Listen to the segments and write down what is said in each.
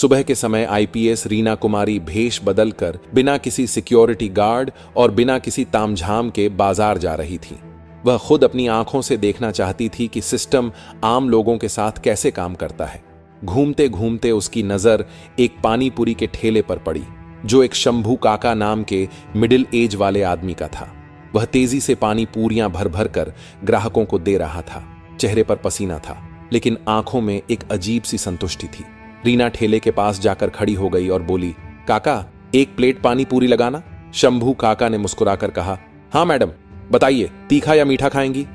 सुबह के समय आईपीएस रीना कुमारी भेष बदलकर बिना किसी सिक्योरिटी गार्ड और बिना किसी तामझाम के बाजार जा रही थी। वह खुद अपनी आंखों से देखना चाहती थी कि सिस्टम आम लोगों के साथ कैसे काम करता है। घूमते घूमते उसकी नजर एक पानी पूरी के ठेले पर पड़ी, जो एक शंभू काका नाम के मिडिल एज वाले आदमी का था। वह तेजी से पानी पूरियां भर भर कर ग्राहकों को दे रहा था। चेहरे पर पसीना था, लेकिन आंखों में एक अजीब सी संतुष्टि थी। रीना ठेले के पास जाकर खड़ी हो गई और बोली, काका एक प्लेट पानी पूरी लगाना। शंभू काका ने मुस्कुराकर कहा, हाँ मैडम, बताइए तीखा या मीठा खाएंगी।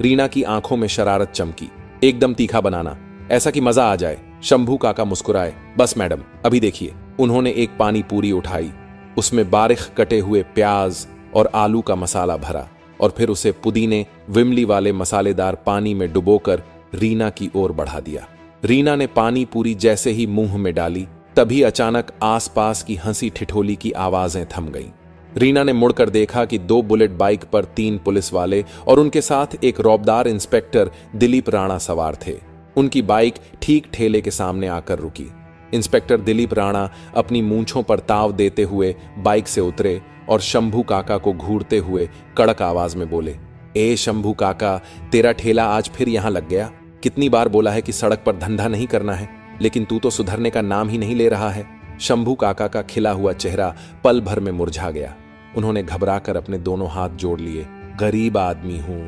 रीना की आंखों में शरारत चमकी। एकदम तीखा बनाना, ऐसा कि मजा आ जाए। शंभू काका मुस्कुराए, बस मैडम अभी देखिए। उन्होंने एक पानी पूरी उठाई, उसमें बारीक कटे हुए प्याज और आलू का मसाला भरा और फिर उसे पुदीने विमली वाले मसालेदार पानी में डुबोकर रीना की ओर बढ़ा दिया। रीना ने पानी पूरी जैसे ही मुंह में डाली, तभी अचानक आसपास की हंसी ठिठोली की आवाजें थम गईं। रीना ने मुड़कर देखा कि 2 बुलेट बाइक पर 3 पुलिस वाले और उनके साथ एक रौबदार इंस्पेक्टर दिलीप राणा सवार थे। उनकी बाइक ठीक ठेले के सामने आकर रुकी। इंस्पेक्टर दिलीप राणा अपनी मूंछों पर ताव देते हुए बाइक से उतरे और शंभू काका को घूरते हुए कड़क आवाज में बोले, ए शंभू काका, तेरा ठेला आज फिर यहां लग गया। कितनी बार बोला है कि सड़क पर धंधा नहीं करना है, लेकिन तू तो सुधरने का नाम ही नहीं ले रहा है। शंभू काका का खिला हुआ चेहरा पल भर में मुरझा गया। उन्होंने घबराकर अपने दोनों हाथ जोड़ लिए। गरीब आदमी हूं,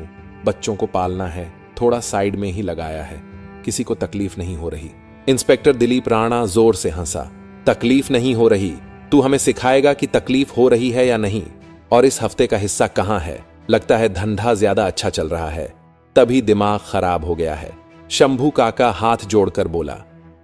बच्चों को पालना है, थोड़ा साइड में ही लगाया है, किसी को तकलीफ नहीं हो रही। इंस्पेक्टर दिलीप राणा जोर से हंसा। तकलीफ नहीं हो रही? तू हमें सिखाएगा कि तकलीफ हो रही है या नहीं? और इस हफ्ते का हिस्सा कहां है? लगता है धंधा ज्यादा अच्छा चल रहा है, तभी दिमाग खराब हो गया है। शंभू काका हाथ जोड़कर बोला,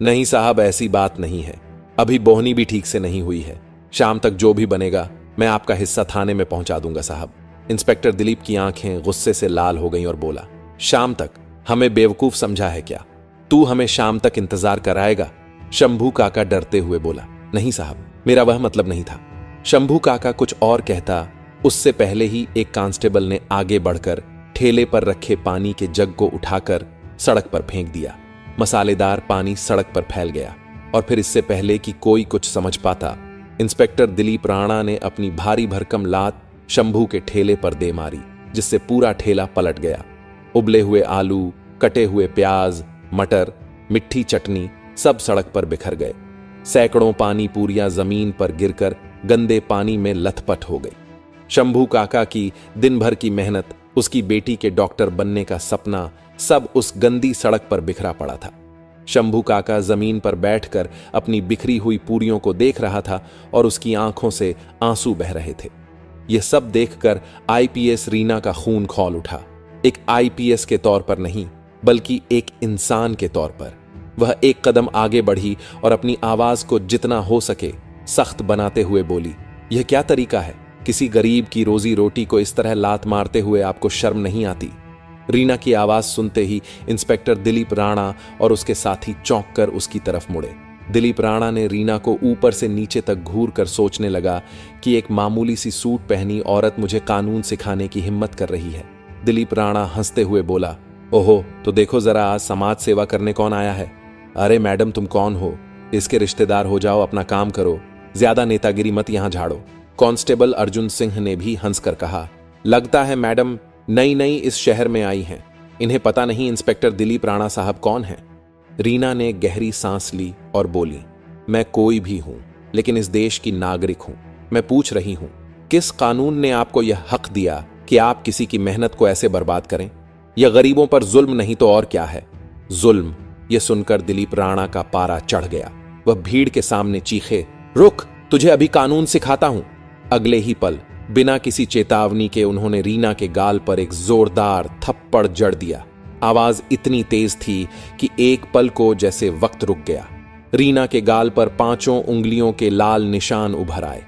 नहीं साहब, ऐसी बात नहीं है। अभी बोहनी भी ठीक से नहीं हुई है। शाम तक जो भी बनेगा मैं आपका हिस्सा थाने में पहुंचा दूंगा साहब। इंस्पेक्टर दिलीप की आंखें गुस्से से लाल हो गईं और बोला, शाम तक? हमें बेवकूफ समझा है क्या? तू हमें शाम तक इंतजार कराएगा? शंभू काका डरते हुए बोला, नहीं साहब, मेरा वह मतलब नहीं था। शंभू काका कुछ और कहता, उससे पहले ही एक कांस्टेबल ने आगे बढ़कर ठेले पर रखे पानी के जग को उठाकर सड़क पर फेंक दिया। मसालेदार पानी सड़क पर फैल गया और फिर इससे पहले कि कोई कुछ समझ पाता, इंस्पेक्टर दिलीप राणा ने अपनी भारी भरकम लात शंभू के ठेले पर दे मारी, जिससे पूरा ठेला पलट गया। उबले हुए आलू, कटे हुए प्याज, मटर, मिट्टी चटनी सब सड़क पर बिखर गए। सैकड़ों पानी पूरियां जमीन पर गिरकर गंदे पानी में लथपथ हो गई। शंभू काका की दिन भर की मेहनत, उसकी बेटी के डॉक्टर बनने का सपना, सब उस गंदी सड़क पर बिखरा पड़ा था। शंभू काका जमीन पर बैठकर अपनी बिखरी हुई पूरियों को देख रहा था और उसकी आंखों से आंसू बह रहे थे। यह सब देखकर आईपीएस रीना का खून खौल उठा। एक आईपीएस के तौर पर नहीं, बल्कि एक इंसान के तौर पर। वह एक कदम आगे बढ़ी और अपनी आवाज को जितना हो सके सख्त बनाते हुए बोली, यह क्या तरीका है? किसी गरीब की रोजी रोटी को इस तरह लात मारते हुए आपको शर्म नहीं आती? रीना की आवाज सुनते ही इंस्पेक्टर दिलीप राणा और उसके साथी चौंक कर उसकी तरफ मुड़े। दिलीप राणा ने रीना को ऊपर से नीचे तक घूर कर सोचने लगा कि एक मामूली सी सूट पहनी औरत मुझे कानून सिखाने की हिम्मत कर रही है। दिलीप राणा हंसते हुए बोला, ओहो, तो देखो जरा आज समाज सेवा करने कौन आया है। अरे मैडम, तुम कौन हो? इसके रिश्तेदार हो जाओ, अपना काम करो, ज्यादा नेतागिरी मत यहां झाड़ो। कांस्टेबल अर्जुन सिंह ने भी हंसकर कहा, लगता है मैडम नई नई इस शहर में आई हैं, इन्हें पता नहीं इंस्पेक्टर दिलीप राणा साहब कौन हैं। रीना ने गहरी सांस ली और बोली, मैं कोई भी हूं, लेकिन इस देश की नागरिक हूं। मैं पूछ रही हूं, किस कानून ने आपको यह हक दिया कि आप किसी की मेहनत को ऐसे बर्बाद करें? यह गरीबों पर जुल्म नहीं तो और क्या है? जुल्म। यह सुनकर दिलीप राणा का पारा चढ़ गया। वह भीड़ के सामने चीखे, रुक, तुझे अभी कानून सिखाता हूं। अगले ही पल बिना किसी चेतावनी के उन्होंने रीना के गाल पर एक जोरदार थप्पड़ जड़ दिया। आवाज इतनी तेज थी कि एक पल को जैसे वक्त रुक गया। रीना के गाल पर 5 उंगलियों के लाल निशान उभर आए।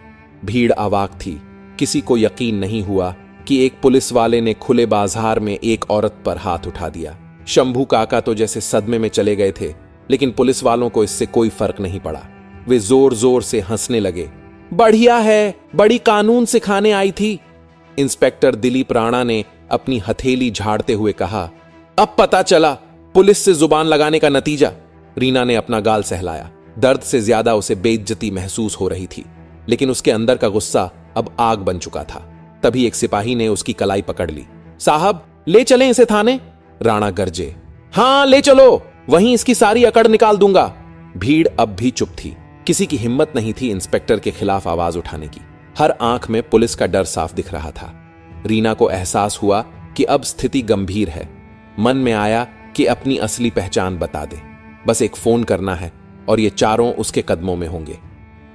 भीड़ अवाक थी। किसी को यकीन नहीं हुआ कि एक पुलिस वाले ने खुले बाजार में एक औरत पर हाथ उठा दिया। शंभू काका तो जैसे सदमे में चले गए थे, लेकिन पुलिस वालों को इससे कोई फर्क नहीं पड़ा। वे जोर जोर से हंसने लगे। बढ़िया है, बड़ी कानून सिखाने आई थी। इंस्पेक्टर दिलीप राणा ने अपनी हथेली झाड़ते हुए कहा, अब पता चला पुलिस से जुबान लगाने का नतीजा। रीना ने अपना गाल सहलाया। दर्द से ज्यादा उसे बेइज्जती महसूस हो रही थी, लेकिन उसके अंदर का गुस्सा अब आग बन चुका था। तभी एक सिपाही ने उसकी कलाई पकड़ ली। साहब, ले चलें इसे थाने? राणा गरजे। हाँ, ले चलो, वहीं इसकी सारी अकड़ निकाल दूंगा। भीड़ अब भी चुप थी। किसी की हिम्मत नहीं थी इंस्पेक्टर के खिलाफ आवाज उठाने की। हर आंख में पुलिस का डर साफ दिख रहा था। रीना को एहसास हुआ कि अब स्थिति गंभीर है। मन में आया कि अपनी असली पहचान बता दे, बस एक फोन करना है और ये चारों उसके कदमों में होंगे।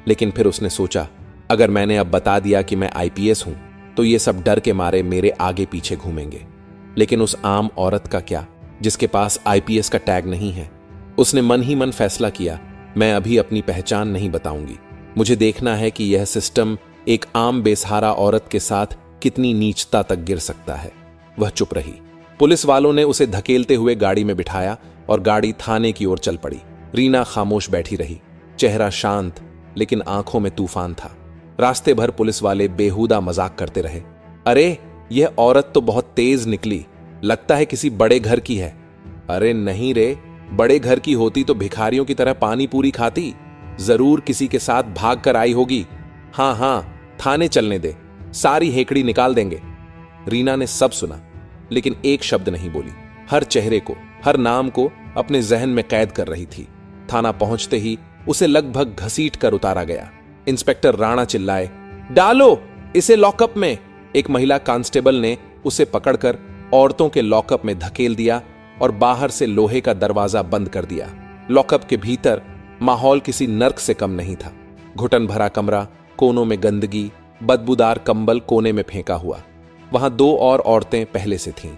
लेकिन फिर उसने सोचा, अगर मैंने अब बता दिया कि मैं आईपीएस हूं तो ये सब डर के मारे मेरे आगे पीछे घूमेंगे। लेकिन उस आम औरत का क्या, जिसके पास आईपीएस का टैग नहीं है? उसने मन ही मन फैसला किया, मैं अभी अपनी पहचान नहीं बताऊंगी। मुझे देखना है कि यह सिस्टम एक आम बेसहारा औरत के साथ कितनी नीचता तक गिर सकता है। वह चुप रही। पुलिस वालों ने उसे धकेलते हुए गाड़ी में बिठाया और गाड़ी थाने की ओर चल पड़ी। रीना खामोश बैठी रही, चेहरा शांत, लेकिन आंखों में तूफान था। रास्ते भर पुलिस वाले बेहुदा मजाक करते रहे। अरे, यह औरत तो बहुत तेज निकली, लगता है किसी बड़े घर की है। अरे नहीं रे, बड़े घर की होती तो भिखारियों की तरह पानी पूरी खाती, जरूर किसी के साथ भाग कर आई होगी। हाँ हाँ, थाने चलने दे, सारी हेकड़ी निकाल देंगे। रीना ने सब सुना, लेकिन एक शब्द नहीं बोली। हर चेहरे को, हर नाम को अपने जहन में कैद कर रही थी। थाना पहुंचते ही उसे लगभग घसीट कर उतारा गया। इंस्पेक्टर राणा चिल्लाए, डालो इसे लॉकअप में। एक महिला कांस्टेबल ने उसे पकड़कर औरतों के लॉकअप में धकेल दिया और बाहर से लोहे का दरवाजा बंद कर दिया। लॉकअप के भीतर माहौल किसी नर्क से कम नहीं था। घुटन भरा कमरा, कोनों में गंदगी, बदबूदार कंबल कोने में फेंका हुआ। वहां दो और औरतें पहले से थीं।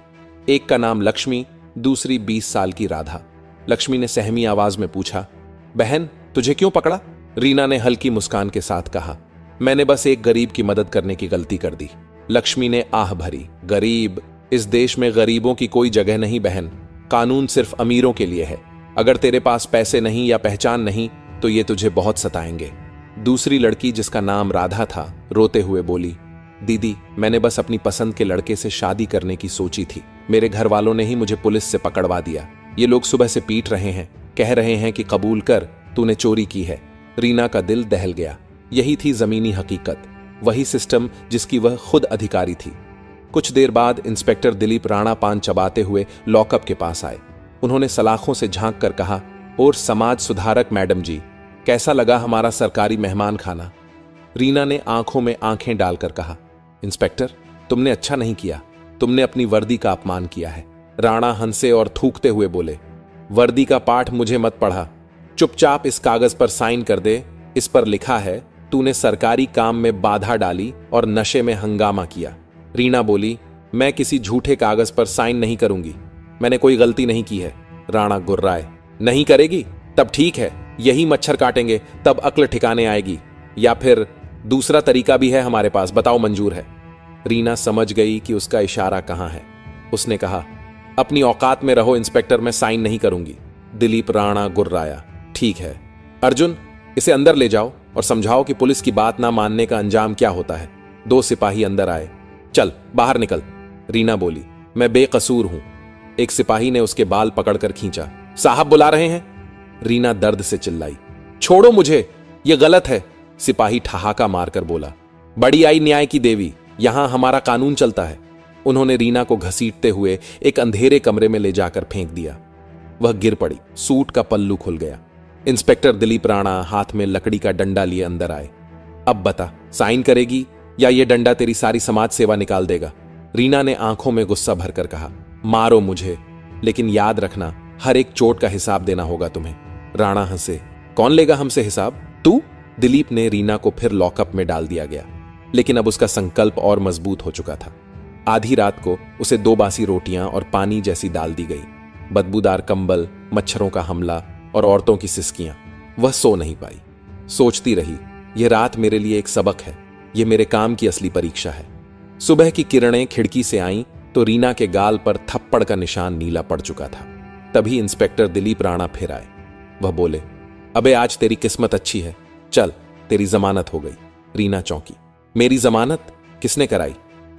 एक का नाम लक्ष्मी, दूसरी 20 साल की राधा। लक्ष्मी ने सहमी आवाज में पूछा, बहन, तुझे क्यों पकड़ा? रीना ने हल्की मुस्कान के साथ कहा, मैंने बस एक गरीब की मदद करने की गलती कर दी। लक्ष्मी ने आह भरी, गरीब? इस देश में गरीबों की कोई जगह नहीं बहन। कानून सिर्फ अमीरों के लिए है। अगर तेरे पास पैसे नहीं या पहचान नहीं तो ये तुझे बहुत सताएंगे। दूसरी लड़की, जिसका नाम राधा था, रोते हुए बोली, दीदी, मैंने बस अपनी पसंद के लड़के से शादी करने की सोची थी। मेरे घर वालों ने ही मुझे पुलिस से पकड़वा दिया। ये लोग सुबह से पीट रहे हैं, कह रहे हैं कि कबूल कर, तूने चोरी की है। रीना का दिल दहल गया। यही थी जमीनी हकीकत, वही सिस्टम जिसकी वह खुद अधिकारी थी। कुछ देर बाद इंस्पेक्टर दिलीप राणा पान चबाते हुए लॉकअप के पास आए। उन्होंने सलाखों से झांक कर कहा, और समाज सुधारक मैडम जी, कैसा लगा हमारा सरकारी मेहमान खाना? रीना ने आंखों में आंखें डालकर कहा, इंस्पेक्टर, तुमने अच्छा नहीं किया, तुमने अपनी वर्दी का अपमान किया है। राणा हंसे और थूकते हुए बोले, वर्दी का पाठ मुझे मत पढ़ा, चुपचाप इस कागज पर साइन कर दे। इस पर लिखा है, तूने सरकारी काम में बाधा डाली और नशे में हंगामा किया। रीना बोली, मैं किसी झूठे कागज पर साइन नहीं करूंगी, मैंने कोई गलती नहीं की है। राणा गुर्राए, नहीं करेगी? तब ठीक है, यही मच्छर काटेंगे, तब अक्ल ठिकाने आएगी। या फिर दूसरा तरीका भी है हमारे पास, बताओ, मंजूर है? रीना समझ गई कि उसका इशारा कहां है। उसने कहा, अपनी औकात में रहो इंस्पेक्टर, मैं साइन नहीं करूंगी। दिलीप राणा गुर्राया, ठीक है। अर्जुन, इसे अंदर ले जाओ और समझाओ कि पुलिस की बात ना मानने का अंजाम क्या होता है। 2 सिपाही अंदर आए। चल बाहर निकल। रीना बोली, मैं बेकसूर हूं। एक सिपाही ने उसके बाल पकड़कर खींचा। साहब बुला रहे हैं। रीना दर्द से चिल्लाई, छोड़ो मुझे, यह गलत है। सिपाही ठहाका मारकर बोला, बड़ी आई न्याय की देवी, यहां हमारा कानून चलता है। उन्होंने रीना को घसीटते हुए एक अंधेरे कमरे में ले जाकर फेंक दिया। वह गिर पड़ी, सूट का पल्लू खुल गया। इंस्पेक्टर दिलीप राणा हाथ में लकड़ी का डंडा लिए अंदर आए। अब बता, साइन करेगी या यह डंडा तेरी सारी समाज सेवा निकाल देगा? रीना ने आंखों में गुस्सा भरकर कहा, मारो मुझे, लेकिन याद रखना, हर एक चोट का हिसाब देना होगा तुम्हें। राणा हंसे, कौन लेगा हमसे हिसाब? तू? दिलीप ने रीना को फिर लॉकअप में डाल दिया गया, लेकिन अब उसका संकल्प और मजबूत हो चुका था। आधी रात को उसे 2 बासी रोटियां और पानी जैसी दाल दी गई। बदबूदार कंबल, मच्छरों का हमला और औरतों की सिसकियां। वह सो नहीं पाई। सोचती रही, यह रात मेरे लिए एक सबक है, यह मेरे काम की असली परीक्षा है। सुबह की किरणें खिड़की से आईं तो रीना के गाल पर थप्पड़ का निशान नीला पड़ चुका था। तभी इंस्पेक्टर दिलीप राणा फिर आए। वह बोले, अबे आज तेरी किस्मत अच्छी है, चल तेरी जमानत हो गई। रीना चौंकी, मेरी जमानत किसने कराई?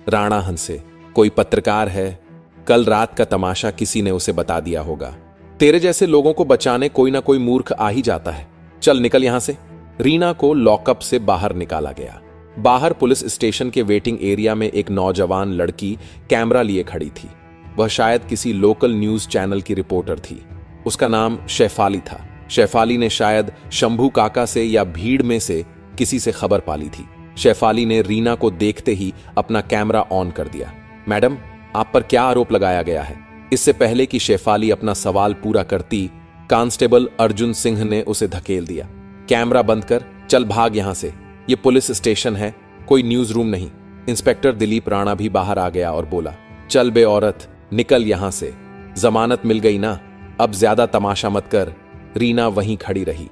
राणा हंसे, कोई पत्रकार है, कल रात का तमाशा किसी ने उसे बता दिया होगा। तेरे जैसे लोगों को बचाने कोई ना कोई मूर्ख आ ही जाता है। चल निकल यहां से। रीना को लॉकअप से बाहर निकाला गया। बाहर पुलिस स्टेशन के वेटिंग एरिया में एक नौजवान लड़की कैमरा लिए खड़ी थी। वह शायद किसी लोकल न्यूज चैनल की रिपोर्टर थी। उसका नाम शेफाली था। शेफाली ने शायद शंभू काका से या भीड़ में से किसी से खबर पाली थी। शेफाली ने रीना को देखते ही अपना कैमरा ऑन कर दिया। मैडम, आप पर क्या आरोप लगाया गया है? इससे पहले कि शेफाली अपना सवाल पूरा करती, कांस्टेबल अर्जुन सिंह ने उसे धकेल दिया। कैमरा बंद कर, चल भाग यहां से। ये पुलिस स्टेशन है, कोई न्यूज रूम नहीं। इंस्पेक्टर दिलीप राणा भी बाहर आ गया और बोला, चल बे औरत, निकल यहां से। जमानत मिल गई ना, अब ज्यादा तमाशा मत कर। रीना वहीं खड़ी रही।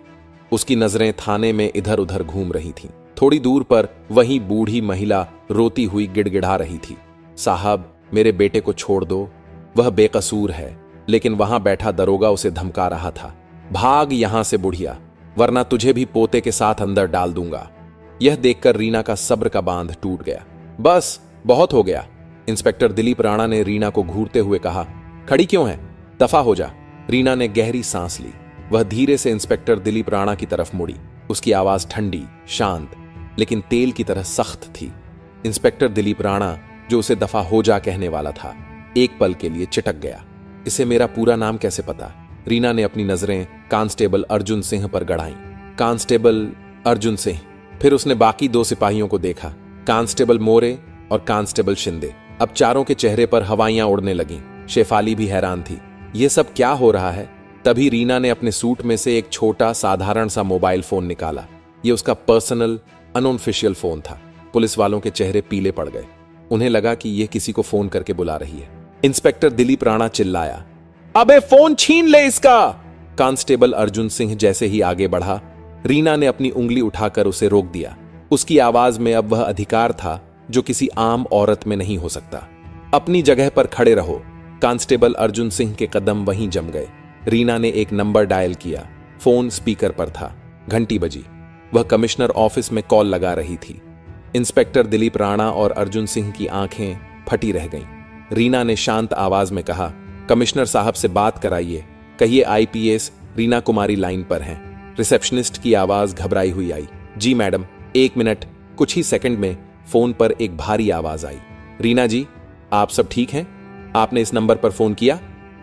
उसकी नजरें थाने में इधर उधर घूम रही थीं। थोड़ी दूर पर वहीं बूढ़ी महिला रोती हुई गिड़गिड़ा रही थी, साहब मेरे बेटे को छोड़ दो, वह बेकसूर है। लेकिन वहां बैठा दरोगा उसे धमका रहा था, भाग यहां से बुढ़िया, वरना तुझे भी पोते के साथ अंदर डाल दूंगा। यह देखकर रीना का सब्र का बांध टूट गया। बस बहुत हो गया। इंस्पेक्टर दिलीप राणा ने रीना को घूरते हुए कहा, खड़ी क्यों है, दफा हो जा। रीना ने गहरी सांस ली। वह धीरे से इंस्पेक्टर दिलीप राणा की तरफ मुड़ी। उसकी आवाज ठंडी, शांत, लेकिन तेल की तरह सख्त थी। इंस्पेक्टर दिलीप राणा, जो उसे दफा हो जा कहने वाला था, एक पल के लिए चिटक गया। इसे मेरा पूरा नाम कैसे पता? रीना ने अपनी नजरें कांस्टेबल अर्जुन सिंह पर गड़ाईं। कांस्टेबल अर्जुन सिंह। फिर उसने बाकी दो सिपाहियों को देखा, कांस्टेबल मोरे और कांस्टेबल शिंदे। अब चारों के चेहरे पर हवाइयां उड़ने लगीं। शेफाली भी हैरान थी, यह सब क्या हो रहा है? तभी रीना ने अपने सूट में से एक छोटा साधारण सा मोबाइल फोन निकाला। यह उसका पर्सनल अनऑफिशियल फोन था। पुलिस वालों के चेहरे पीले पड़ गए। उन्हें लगा कि यह किसी को फोन करके बुला रही है। इंस्पेक्टर दिलीप राणा चिल्लाया, अबे फोन छीन ले इसका। कांस्टेबल अर्जुन सिंह जैसे ही आगे बढ़ा, रीना ने अपनी उंगली उठाकर उसे रोक दिया। उसकी आवाज में अब वह अधिकार था जो किसी आम औरत में नहीं हो सकता। अपनी जगह पर खड़े रहो। कांस्टेबल अर्जुन सिंह के कदम वहीं जम गए। रीना ने एक नंबर डायल किया। फोन स्पीकर पर था। घंटी बजी। वह कमिश्नर ऑफिस में कॉल लगा रही थी। इंस्पेक्टर दिलीप राणा और अर्जुन सिंह की आंखें फटी रह गईं। रीना ने शांत आवाज में कहा, कमिश्नर साहब से बात कराइए, कहिए आईपीएस रीना कुमारी लाइन पर हैं। रिसेप्शनिस्ट की आवाज घबराई हुई आई, जी मैडम, 1 मिनट। कुछ ही सेकंड में फोन पर एक भारी आवाज आई, रीना जी, आप सब ठीक हैं? आपने इस नंबर पर फोन किया?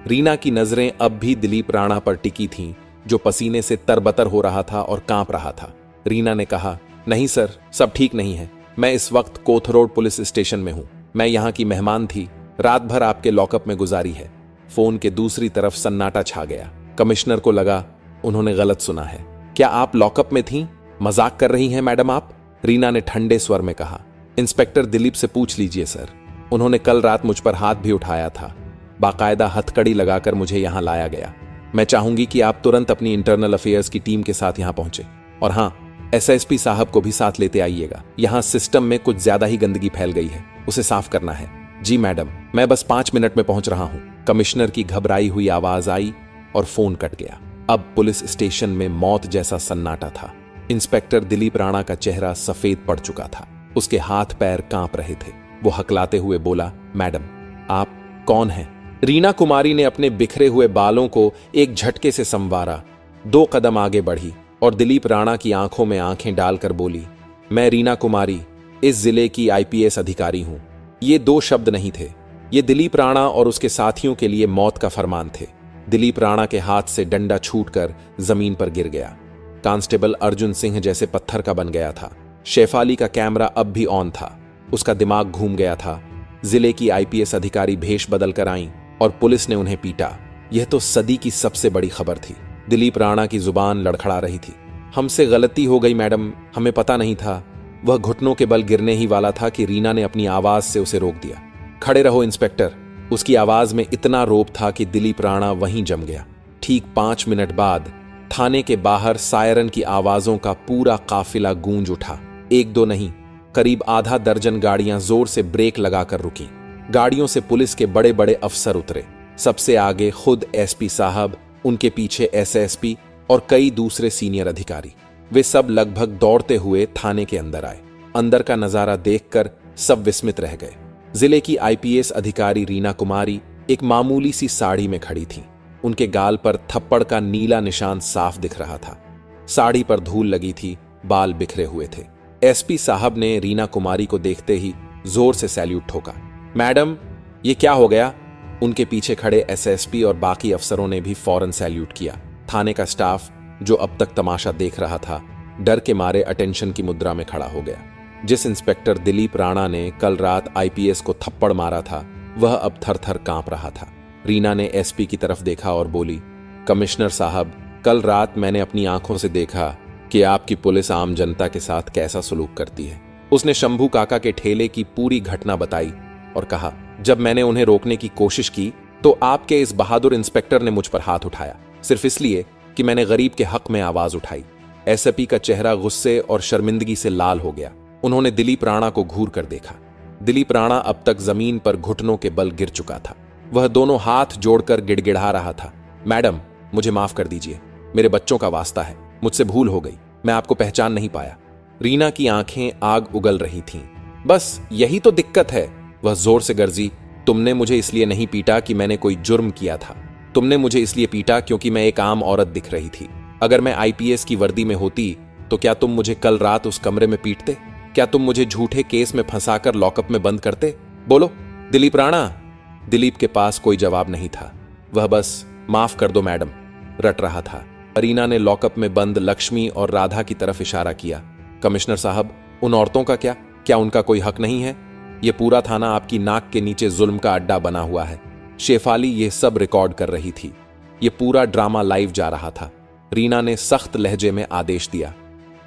रीना की नजरें अब भी दिलीप राणा पर टिकी थीं, जो पसीने से तरबतर हो रहा था और कांप रहा था। रीना ने कहा, नहीं सर, सब ठीक नहीं है। मैं इस वक्त कोथरोड पुलिस स्टेशन में हूं। मैं यहां की मेहमान थी, रात भर आपके लॉकअप में गुजारी है। फोन के दूसरी तरफ सन्नाटा छा गया। कमिश्नर को लगा उन्होंने गलत सुना है। क्या आप लॉकअप में थीं? मजाक कर रही हैं मैडम आप? रीना ने ठंडे स्वर में कहा। इंस्पेक्टर दिलीप से पूछ लीजिए सर, उन्होंने कल रात मुझ पर हाथ भी उठाया था। बाकायदा हथकड़ी लगाकर मुझे यहां लाया गया। मैं चाहूंगी कि आप तुरंत अपनी इंटरनल अफेयर्स की टीम के साथ यहां पहुंचे, और हां, एसएसपी साहब को भी साथ लेते आइएगा। यहां सिस्टम में कुछ ज्यादा ही गंदगी फैल गई है, उसे साफ करना है। जी मैडम, मैं बस 5 मिनट में पहुंच रहा हूं। कमिश्नर की घबराई हुई आवाज आई और फोन कट गया। अब पुलिस स्टेशन में मौत जैसा सन्नाटा था। इंस्पेक्टर दिलीप राणा का चेहरा सफेद पड़ चुका था। उसके हाथ पैर कांप रहे थे। वो हकलाते हुए बोला, मैडम, आप कौन हैं? रीना कुमारी ने अपने बिखरे हुए बालों को एक झटके से संवारा, 2 कदम आगे बढ़ी और दिलीप राणा की आंखों में आंखें डालकर बोली, मैं रीना कुमारी, इस जिले की आईपीएस अधिकारी हूं। ये 2 शब्द नहीं थे, ये दिलीप राणा और उसके साथियों के लिए मौत का फरमान थे। दिलीप राणा के हाथ से डंडा छूटकर जमीन पर गिर गया। कांस्टेबल अर्जुन सिंह जैसे पत्थर का बन गया था। शेफाली का कैमरा अब भी ऑन था। उसका दिमाग घूम गया था। जिले की आईपीएस अधिकारी भेष बदल कर आईं और पुलिस ने उन्हें पीटा। यह तो सदी की सबसे बड़ी खबर थी। दिलीप राणा की जुबान लड़खड़ा रही थी। हमसे गलती हो गई मैडम, हमें पता नहीं था। वह घुटनों के बल गिरने ही वाला था कि रीना ने अपनी आवाज से उसे रोक दिया। खड़े रहो इंस्पेक्टर। उसकी आवाज में इतना रोब था कि दिलीप राणा वहीं जम गया। ठीक 5 मिनट बाद थाने के बाहर सायरन की आवाजों का पूरा काफिला गूंज उठा। 1-2 नहीं, करीब आधा दर्जन गाड़ियां जोर से ब्रेक लगाकर रुकी। गाड़ियों से पुलिस के बड़े बड़े अफसर उतरे। सबसे आगे खुद एसपी साहब, उनके पीछे एसएसपी और कई दूसरे सीनियर अधिकारी। वे सब लगभग दौड़ते हुए थाने के अंदर आए। अंदर का नजारा देखकर सब विस्मित रह गए। जिले की आईपीएस अधिकारी रीना कुमारी एक मामूली सी साड़ी में खड़ी थी। उनके गाल पर थप्पड़ का नीला निशान साफ दिख रहा था। साड़ी पर धूल लगी थी, बाल बिखरे हुए थे। एसपी साहब ने रीना कुमारी को देखते ही जोर से सैल्यूट ठोका। मैडम, ये क्या हो गया? उनके पीछे खड़े एसएसपी और बाकी अफसरों ने भी फौरन सैल्यूट किया। थाने का स्टाफ, जो अब तक तमाशा देख रहा था, डर के मारे अटेंशन की मुद्रा में खड़ा हो गया। जिस इंस्पेक्टर दिलीप राणा ने कल रात आईपीएस को थप्पड़ मारा था, वह अब थर थर कांप रहा था। रीना ने एसपी की तरफ देखा और बोली, कमिश्नर साहब, कल रात मैंने अपनी आंखों से देखा कि आपकी पुलिस आम जनता के साथ कैसा सलूक करती है। उसने शंभू काका के ठेले की पूरी घटना बताई और कहा, जब मैंने उन्हें रोकने की कोशिश की तो आपके इस बहादुर इंस्पेक्टर ने मुझ पर हाथ उठाया, सिर्फ इसलिए कि मैंने गरीब के हक में आवाज उठाई। एसपी का चेहरा गुस्से और शर्मिंदगी से लाल हो गया। उन्होंने दिलीप राणा को घूर कर देखा। दिलीप राणा अब तक जमीन पर घुटनों के बल गिर चुका था। वह दोनों हाथ जोड़कर गिड़गिड़ा रहा था। मैडम, मुझे माफ कर दीजिए, मेरे बच्चों का वास्ता है, मुझसे भूल हो गई, मैं आपको पहचान नहीं पाया। रीना की आंखें आग उगल रही थीं। बस यही तो दिक्कत है, वह जोर से गरजी। तुमने मुझे इसलिए नहीं पीटा कि मैंने कोई जुर्म किया था, तुमने मुझे इसलिए पीटा क्योंकि मैं एक आम औरत दिख रही थी। अगर मैं आईपीएस की वर्दी में होती तो क्या तुम मुझे कल रात उस कमरे में पीटते? क्या तुम मुझे झूठे केस में फंसाकर लॉकअप में बंद करते? बोलो दिलीप राणा। दिलीप के पास कोई जवाब नहीं था। वह बस माफ कर दो मैडम रट रहा था। रीना ने लॉकअप में बंद लक्ष्मी और राधा की तरफ इशारा किया। कमिश्नर साहब, उन औरतों का क्या उनका कोई हक नहीं है? यह पूरा थाना आपकी नाक के नीचे जुल्म का अड्डा बना हुआ है। शेफाली यह सब रिकॉर्ड कर रही थी। यह पूरा ड्रामा लाइव जा रहा था। रीना ने सख्त लहजे में आदेश दिया,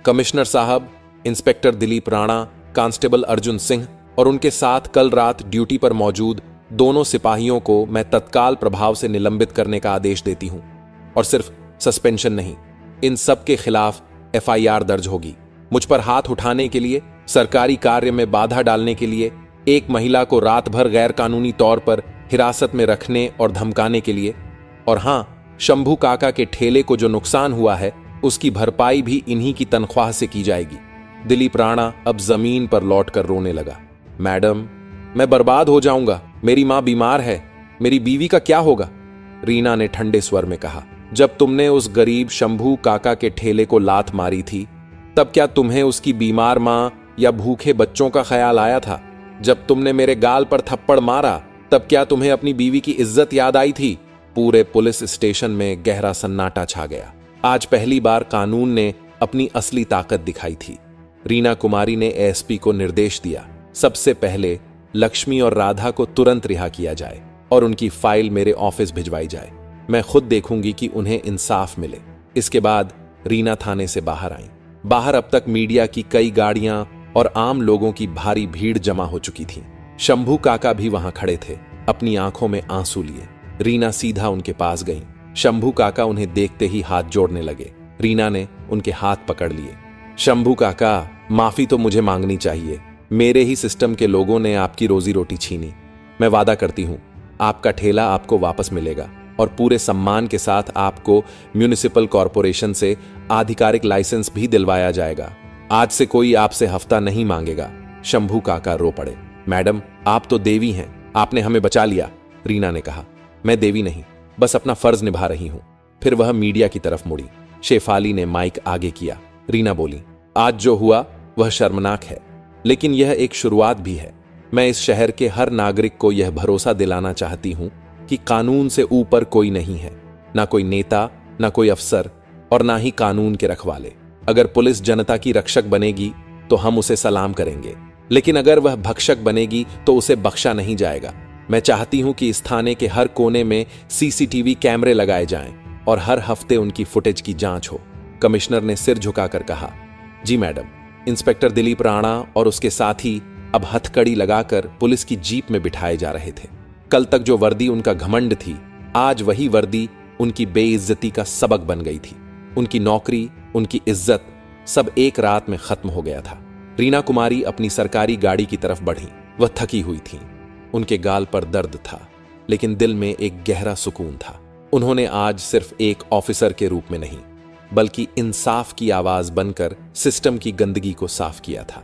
कमिश्नर साहब, इंस्पेक्टर दिलीप राणा, कांस्टेबल अर्जुन सिंह और उनके साथ कल रात ड्यूटी पर मौजूद दोनों सिपाहियों को मैं तत्काल प्रभाव से निलंबित करने का आदेश देती हूं। और सिर्फ सस्पेंशन नहीं, इन सब के खिलाफ एफआईआर दर्ज होगी। मुझ पर हाथ उठाने के लिए, सरकारी कार्य में बाधा डालने के लिए, एक महिला को रात भर गैर कानूनी तौर पर हिरासत में रखने और धमकाने के लिए, और हां, शंभू काका के ठेले को जो नुकसान हुआ है उसकी भरपाई भी इन्हीं की तनख्वाह से की जाएगी। दिलीप राणा अब जमीन पर लौटकर रोने लगा। मैडम, मैं बर्बाद हो जाऊंगा, मेरी मां बीमार है, मेरी बीवी का क्या होगा? रीना ने ठंडे स्वर में कहा, जब तुमने उस गरीब शंभू काका के ठेले को लात मारी थी, तब क्या तुम्हें उसकी बीमार मां या भूखे बच्चों का ख्याल आया था? जब तुमने मेरे गाल पर थप्पड़ मारा, तब क्या तुम्हें अपनी बीवी की इज्जत याद आई थी? पूरे पुलिस स्टेशन में गहरा सन्नाटा छा गया। आज पहली बार कानून ने अपनी असली ताकत दिखाई थी। रीना कुमारी ने एएसपी को निर्देश दिया, सबसे पहले लक्ष्मी और राधा को तुरंत रिहा किया जाए और उनकी फाइल मेरे ऑफिस भिजवाई जाए। मैं खुद देखूंगी कि उन्हें इंसाफ मिले। इसके बाद रीना थाने से बाहर आई। बाहर अब तक मीडिया की कई गाड़ियां और आम लोगों की भारी भीड़ जमा हो चुकी थी। शंभू काका भी वहां खड़े थे, अपनी आंखों में आंसू लिए। रीना सीधा उनके पास गई। शंभू काका उन्हें देखते ही हाथ जोड़ने लगे। रीना ने उनके हाथ पकड़ लिए। शंभू काका, माफी तो मुझे मांगनी चाहिए। मेरे ही सिस्टम के लोगों ने आपकी रोजी रोटी छीनी। मैं वादा करती हूं, आपका ठेला आपको वापस मिलेगा और पूरे सम्मान के साथ आपको म्युनिसिपल कॉरपोरेशन से आधिकारिक लाइसेंस भी दिलवाया जाएगा। आज से कोई आपसे हफ्ता नहीं मांगेगा। शंभू काका रो पड़े। मैडम, आप तो देवी हैं, आपने हमें बचा लिया। रीना ने कहा, मैं देवी नहीं, बस अपना फर्ज निभा रही हूं। फिर वह मीडिया की तरफ मुड़ी। शेफाली ने माइक आगे किया। रीना बोली, आज जो हुआ वह शर्मनाक है, लेकिन यह एक शुरुआत भी है। मैं इस शहर के हर नागरिक को यह भरोसा दिलाना चाहती हूं कि कानून से ऊपर कोई नहीं है, ना कोई नेता, ना कोई अफसर और ना ही कानून के रखवाले। अगर पुलिस जनता की रक्षक बनेगी तो हम उसे सलाम करेंगे, लेकिन अगर वह भक्षक बनेगी तो उसे बख्शा नहीं जाएगा। मैं चाहती हूं कि इस थाने के हर कोने में सीसीटीवी कैमरे लगाए जाएं और हर हफ्ते उनकी फुटेज की जांच हो। कमिश्नर ने सिर झुकाकर कहा, जी मैडम। इंस्पेक्टर दिलीप राणा और उसके साथी अब हथकड़ी लगाकर पुलिस की जीप में बिठाए जा रहे थे। कल तक जो वर्दी उनका घमंड थी, आज वही वर्दी उनकी बेइज्जती का सबक बन गई थी। उनकी नौकरी, उनकी इज्जत, सब एक रात में खत्म हो गया था। रीना कुमारी अपनी सरकारी गाड़ी की तरफ बढ़ी। वह थकी हुई थी, उनके गाल पर दर्द था, लेकिन दिल में एक गहरा सुकून था। उन्होंने आज सिर्फ एक ऑफिसर के रूप में नहीं, बल्कि इंसाफ की आवाज बनकर सिस्टम की गंदगी को साफ किया था।